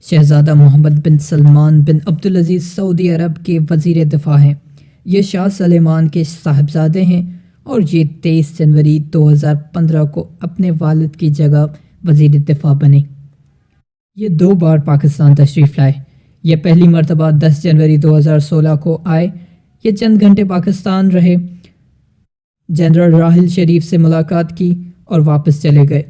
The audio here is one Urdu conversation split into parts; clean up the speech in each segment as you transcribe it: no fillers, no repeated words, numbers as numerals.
شہزادہ محمد بن سلمان بن عبدالعزیز سعودی عرب کے وزیر دفاع ہیں۔ یہ شاہ سلمان کے صاحبزادے ہیں اور یہ 23 جنوری 2015 کو اپنے والد کی جگہ وزیر دفاع بنے۔ یہ 2 بار پاکستان تشریف لائے۔ یہ پہلی مرتبہ 10 جنوری 2016 کو آئے۔ یہ چند گھنٹے پاکستان رہے، جنرل راحل شریف سے ملاقات کی اور واپس چلے گئے۔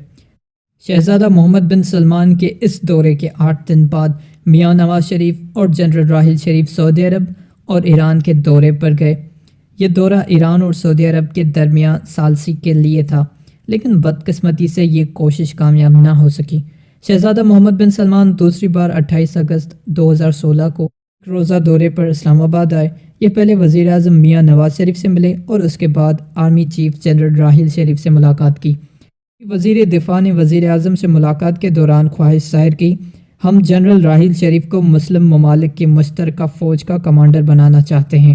شہزادہ محمد بن سلمان کے اس دورے کے 8 دن بعد میاں نواز شریف اور جنرل راحل شریف سعودی عرب اور ایران کے دورے پر گئے۔ یہ دورہ ایران اور سعودی عرب کے درمیان ثالثی کے لیے تھا، لیکن بدقسمتی سے یہ کوشش کامیاب نہ ہو سکی۔ شہزادہ محمد بن سلمان دوسری بار 28 اگست 2016 کو ایک روزہ دورے پر اسلام آباد آئے۔ یہ پہلے وزیر اعظم میاں نواز شریف سے ملے اور اس کے بعد آرمی چیف جنرل راحل شریف سے ملاقات کی۔ وزیر دفاع نے وزیر اعظم سے ملاقات کے دوران خواہش ظاہر کی، ہم جنرل راحل شریف کو مسلم ممالک کی مشترکہ فوج کا کمانڈر بنانا چاہتے ہیں۔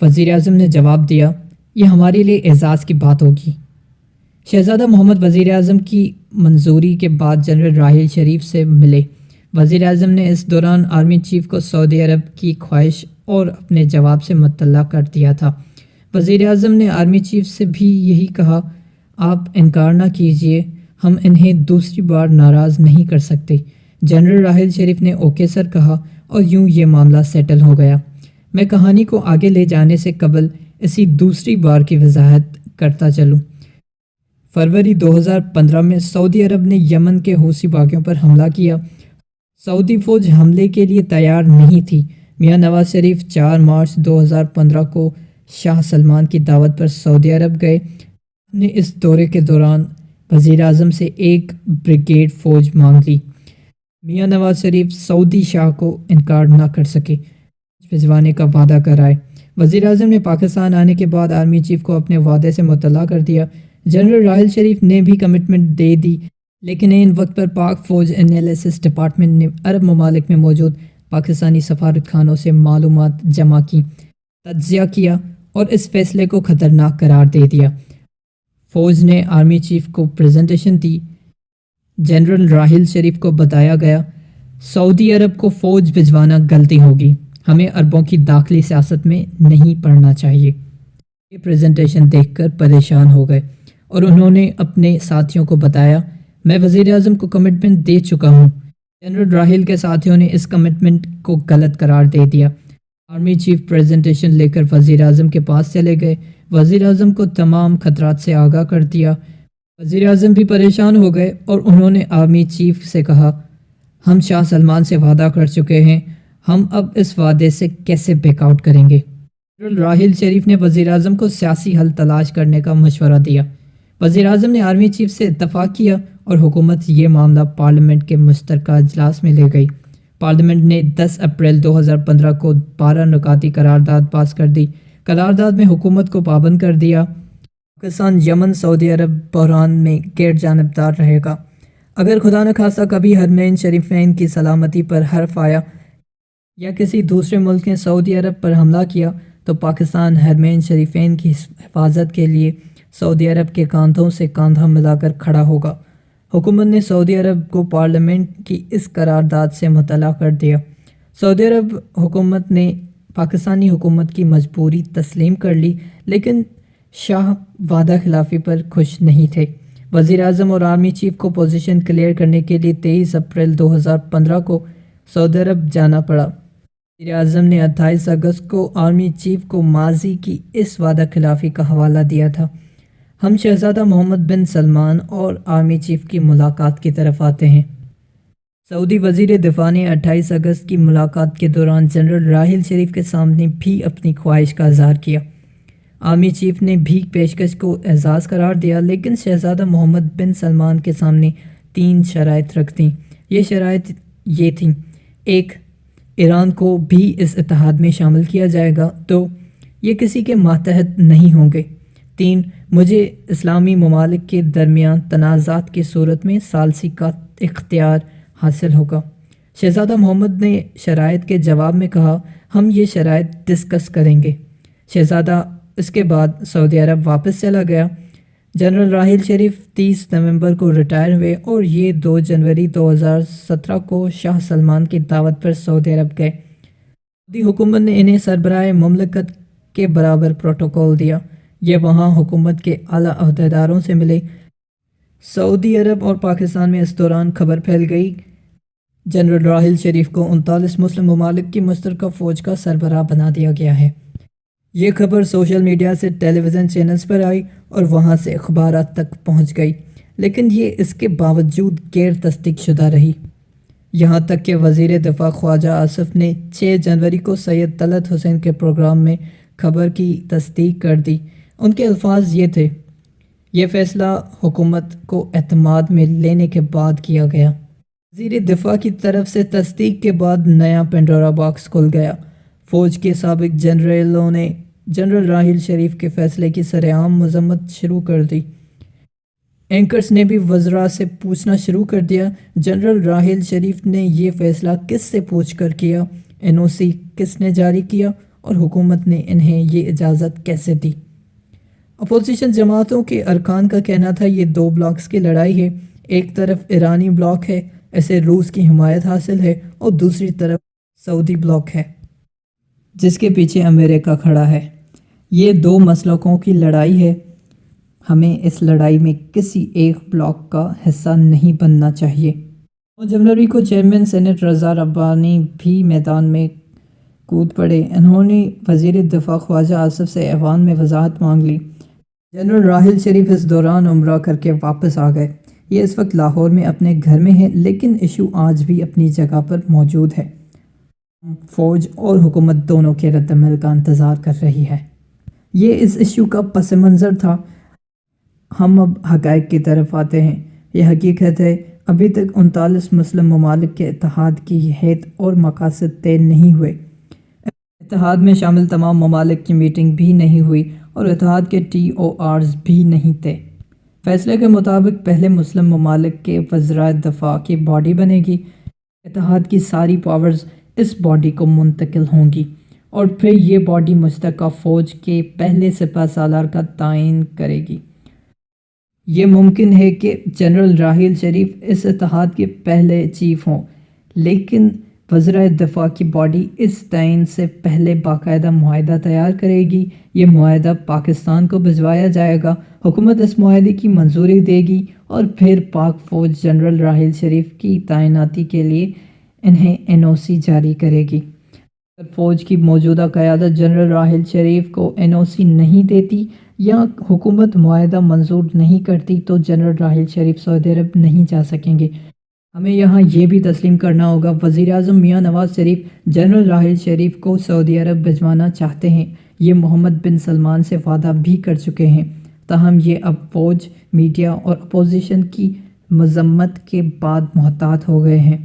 وزیر اعظم نے جواب دیا، یہ ہمارے لیے اعزاز کی بات ہوگی۔ شہزادہ محمد وزیر اعظم کی منظوری کے بعد جنرل راحل شریف سے ملے۔ وزیر اعظم نے اس دوران آرمی چیف کو سعودی عرب کی خواہش اور اپنے جواب سے مطلع کر دیا تھا۔ وزیر اعظم نے آرمی چیف سے بھی یہی کہا، آپ انکار نہ کیجیے، ہم انہیں دوسری بار ناراض نہیں کر سکتے۔ جنرل راحل شریف نے اوکے سر کہا اور یوں یہ معاملہ سیٹل ہو گیا۔ میں کہانی کو آگے لے جانے سے قبل اسی دوسری بار کی وضاحت کرتا چلوں۔ فروری 2015 میں سعودی عرب نے یمن کے حوثی باغیوں پر حملہ کیا۔ سعودی فوج حملے کے لیے تیار نہیں تھی۔ میاں نواز شریف 4 مارچ 2015 کو شاہ سلمان کی دعوت پر سعودی عرب گئے۔ نے اس دورے کے دوران وزیر اعظم سے 1 بریگیڈ فوج مانگ لی۔ میاں نواز شریف سعودی شاہ کو انکار نہ کر سکے، بھجوانے کا وعدہ کرائے۔ وزیر اعظم نے پاکستان آنے کے بعد آرمی چیف کو اپنے وعدے سے مطلع کر دیا۔ جنرل راحل شریف نے بھی کمٹمنٹ دے دی، لیکن ان وقت پر پاک فوج انیلیسس ڈپارٹمنٹ نے عرب ممالک میں موجود پاکستانی سفارت خانوں سے معلومات جمع کی، تجزیہ کیا اور اس فیصلے کو خطرناک قرار دے دیا۔ فوج نے آرمی چیف کو پریزنٹیشن دی۔ جنرل راحل شریف کو بتایا گیا، سعودی عرب کو فوج بھجوانا غلطی ہوگی، ہمیں عربوں کی داخلی سیاست میں نہیں پڑنا چاہیے۔ یہ پریزنٹیشن دیکھ کر پریشان ہو گئے اور انہوں نے اپنے ساتھیوں کو بتایا، میں وزیر اعظم کو کمٹمنٹ دے چکا ہوں۔ جنرل راحل کے ساتھیوں نے اس کمٹمنٹ کو غلط قرار دے دیا۔ آرمی چیف پریزنٹیشن لے کر وزیر اعظم کے پاس چلے گئے۔ وزیر اعظم کو تمام خطرات سے آگاہ کر دیا۔ وزیر اعظم بھی پریشان ہو گئے اور انہوں نے آرمی چیف سے کہا، ہم شاہ سلمان سے وعدہ کر چکے ہیں، ہم اب اس وعدے سے کیسے بیک آؤٹ کریں گے؟ جنرل راحل شریف نے وزیر اعظم کو سیاسی حل تلاش کرنے کا مشورہ دیا۔ وزیر اعظم نے آرمی چیف سے اتفاق کیا اور حکومت یہ معاملہ پارلیمنٹ کے مشترکہ اجلاس میں لے گئی۔ پارلیمنٹ نے 10 اپریل 2015 کو 12 نکاتی قرارداد پاس کر دی۔ قرارداد میں حکومت کو پابند کر دیا، پاکستان یمن سعودی عرب بحران میں غیر جانبدار رہے گا۔ اگر خدا نخواستہ کبھی حرمین شریفین کی سلامتی پر حرف آیا یا کسی دوسرے ملک نے سعودی عرب پر حملہ کیا تو پاکستان حرمین شریفین کی حفاظت کے لیے سعودی عرب کے کاندھوں سے کاندھا ملا کر کھڑا ہوگا۔ حکومت نے سعودی عرب کو پارلیمنٹ کی اس قرارداد سے مطلع کر دیا۔ سعودی عرب حکومت نے پاکستانی حکومت کی مجبوری تسلیم کر لی، لیکن شاہ وعدہ خلافی پر خوش نہیں تھے۔ وزیر اعظم اور آرمی چیف کو پوزیشن کلیئر کرنے کے لیے 23 اپریل 2015 کو سعودی عرب جانا پڑا۔ وزیر اعظم نے 28 اگست کو آرمی چیف کو ماضی کی اس وعدہ خلافی کا حوالہ دیا تھا۔ ہم شہزادہ محمد بن سلمان اور آرمی چیف کی ملاقات کی طرف آتے ہیں۔ سعودی وزیر دفاع نے 28 اگست کی ملاقات کے دوران جنرل راحل شریف کے سامنے بھی اپنی خواہش کا اظہار کیا۔ آرمی چیف نے بھی پیشکش کو اعزاز قرار دیا، لیکن شہزادہ محمد بن سلمان کے سامنے 3 شرائط رکھ دیں۔ یہ شرائط یہ تھیں: 1. ایران کو بھی اس اتحاد میں شامل کیا جائے گا۔ 2. یہ کسی کے ماتحت نہیں ہوں گے۔ 3. مجھے اسلامی ممالک کے درمیان تنازعات کی صورت میں ثالثی کا اختیار حاصل ہوگا۔ شہزادہ محمد نے شرائط کے جواب میں کہا، ہم یہ شرائط ڈسکس کریں گے۔ شہزادہ اس کے بعد سعودی عرب واپس چلا گیا۔ جنرل راحیل شریف 30 نومبر کو ریٹائر ہوئے اور یہ 2 جنوری 2017 کو شاہ سلمان کی دعوت پر سعودی عرب گئے۔ سعودی حکومت نے انہیں سربراہ مملکت کے برابر پروٹوکول دیا۔ یہ وہاں حکومت کے اعلیٰ عہدیداروں سے ملے۔ سعودی عرب اور پاکستان میں اس دوران خبر پھیل گئی جنرل راحیل شریف کو 39 مسلم ممالک کی مشترکہ فوج کا سربراہ بنا دیا گیا ہے۔ یہ خبر سوشل میڈیا سے ٹیلی ویژن چینلز پر آئی اور وہاں سے اخبارات تک پہنچ گئی، لیکن یہ اس کے باوجود غیر تصدیق شدہ رہی، یہاں تک کہ وزیر دفاع خواجہ آصف نے 6 جنوری کو سید طلعت حسین کے پروگرام میں خبر کی تصدیق کر دی۔ ان کے الفاظ یہ تھے: یہ فیصلہ حکومت کو اعتماد میں لینے کے بعد کیا گیا۔ وزیر دفاع کی طرف سے تصدیق کے بعد نیا پینڈورا باکس کھل گیا۔ فوج کے سابق جنرلوں نے جنرل راحیل شریف کے فیصلے کی سرعام مذمت شروع کر دی۔ اینکرز نے بھی وزراء سے پوچھنا شروع کر دیا، جنرل راحیل شریف نے یہ فیصلہ کس سے پوچھ کر کیا؟ NOC کس نے جاری کیا اور حکومت نے انہیں یہ اجازت کیسے دی؟ اپوزیشن جماعتوں کے ارکان کا کہنا تھا یہ 2 بلاکس کی لڑائی ہے، ایک طرف ایرانی بلاک ہے، اسے روس کی حمایت حاصل ہے، اور دوسری طرف سعودی بلاک ہے جس کے پیچھے امریکہ کھڑا ہے۔ یہ 2 مسلکوں کی لڑائی ہے، ہمیں اس لڑائی میں کسی ایک بلاک کا حصہ نہیں بننا چاہیے۔ 9 جنوری کو چیئرمین سینیٹ رضا ربانی بھی میدان میں کود پڑے۔ انہوں نے وزیر دفاع خواجہ آصف سے ایوان میں وضاحت مانگ لی۔ جنرل راحیل شریف اس دوران عمرہ کر کے واپس آ گئے۔ یہ اس وقت لاہور میں اپنے گھر میں ہے، لیکن ایشو آج بھی اپنی جگہ پر موجود ہے۔ فوج اور حکومت دونوں کے رد عمل کا انتظار کر رہی ہے۔ یہ اس ایشو کا پس منظر تھا۔ ہم اب حقائق کی طرف آتے ہیں۔ یہ حقیقت ہے، ابھی تک 39 مسلم ممالک کے اتحاد کی ہیت اور مقاصد طے نہیں ہوئے۔ اتحاد میں شامل تمام ممالک کی میٹنگ بھی نہیں ہوئی اور اتحاد کے TORs بھی نہیں تھے۔ فیصلے کے مطابق پہلے مسلم ممالک کے وزرائے دفاع کی باڈی بنے گی۔ اتحاد کی ساری پاورز اس باڈی کو منتقل ہوں گی اور پھر یہ باڈی مشترکہ فوج کے پہلے سپہ سالار کا تعین کرے گی۔ یہ ممکن ہے کہ جنرل راحیل شریف اس اتحاد کے پہلے چیف ہوں، لیکن وزرائے دفاع کی باڈی اس تعین سے پہلے باقاعدہ معاہدہ تیار کرے گی۔ یہ معاہدہ پاکستان کو بھجوایا جائے گا، حکومت اس معاہدے کی منظوری دے گی اور پھر پاک فوج جنرل راحیل شریف کی تعیناتی کے لیے انہیں NOC جاری کرے گی۔ اگر فوج کی موجودہ قیادت جنرل راحیل شریف کو NOC نہیں دیتی یا حکومت معاہدہ منظور نہیں کرتی تو جنرل راحیل شریف سعودی عرب نہیں جا سکیں گے۔ ہمیں یہاں یہ بھی تسلیم کرنا ہوگا، وزیر اعظم میاں نواز شریف جنرل راحیل شریف کو سعودی عرب بھجوانا چاہتے ہیں۔ یہ محمد بن سلمان سے وعدہ بھی کر چکے ہیں، تاہم یہ اب فوج، میڈیا اور اپوزیشن کی مذمت کے بعد محتاط ہو گئے ہیں۔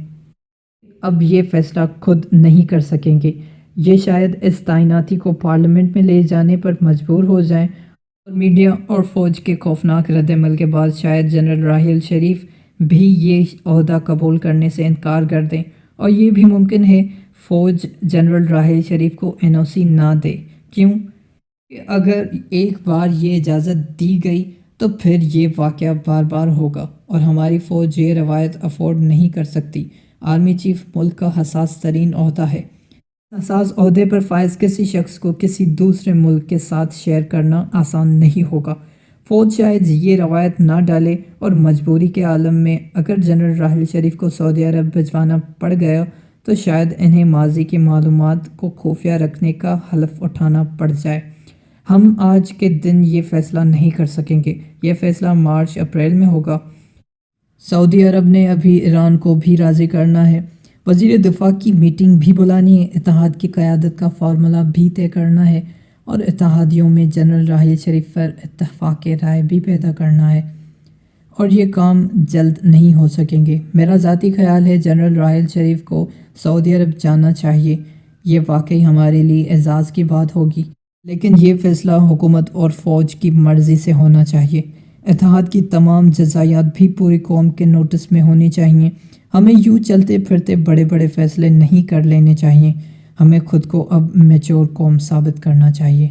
اب یہ فیصلہ خود نہیں کر سکیں گے۔ یہ شاید اس تعیناتی کو پارلیمنٹ میں لے جانے پر مجبور ہو جائیں اور میڈیا اور فوج کے خوفناک رد عمل کے بعد شاید جنرل راحیل شریف بھی یہ عہدہ قبول کرنے سے انکار کر دیں، اور یہ بھی ممکن ہے فوج جنرل راحیل شریف کو NOC نہ دے۔ کیوں کہ اگر ایک بار یہ اجازت دی گئی تو پھر یہ واقعہ بار بار ہوگا اور ہماری فوج یہ روایت افورڈ نہیں کر سکتی۔ آرمی چیف ملک کا حساس ترین عہدہ ہے۔ حساس عہدے پر فائز کسی شخص کو کسی دوسرے ملک کے ساتھ شیئر کرنا آسان نہیں ہوگا۔ فوج شاید یہ روایت نہ ڈالے اور مجبوری کے عالم میں اگر جنرل راحیل شریف کو سعودی عرب بھجوانا پڑ گیا تو شاید انہیں ماضی کی معلومات کو خفیہ رکھنے کا حلف اٹھانا پڑ جائے۔ ہم آج کے دن یہ فیصلہ نہیں کر سکیں گے، یہ فیصلہ مارچ اپریل میں ہوگا۔ سعودی عرب نے ابھی ایران کو بھی راضی کرنا ہے، وزیر دفاع کی میٹنگ بھی بلانی ہے، اتحاد کی قیادت کا فارمولہ بھی طے کرنا ہے اور اتحادیوں میں جنرل راحیل شریف پر اتفاق رائے بھی پیدا کرنا ہے، اور یہ کام جلد نہیں ہو سکیں گے۔ میرا ذاتی خیال ہے جنرل راحیل شریف کو سعودی عرب جانا چاہیے، یہ واقعی ہمارے لیے اعزاز کی بات ہوگی، لیکن یہ فیصلہ حکومت اور فوج کی مرضی سے ہونا چاہیے۔ اتحاد کی تمام جزائیات بھی پوری قوم کے نوٹس میں ہونی چاہیے۔ ہمیں یوں چلتے پھرتے بڑے بڑے فیصلے نہیں کر لینے چاہیے، ہمیں خود کو اب میچور قوم ثابت کرنا چاہیے۔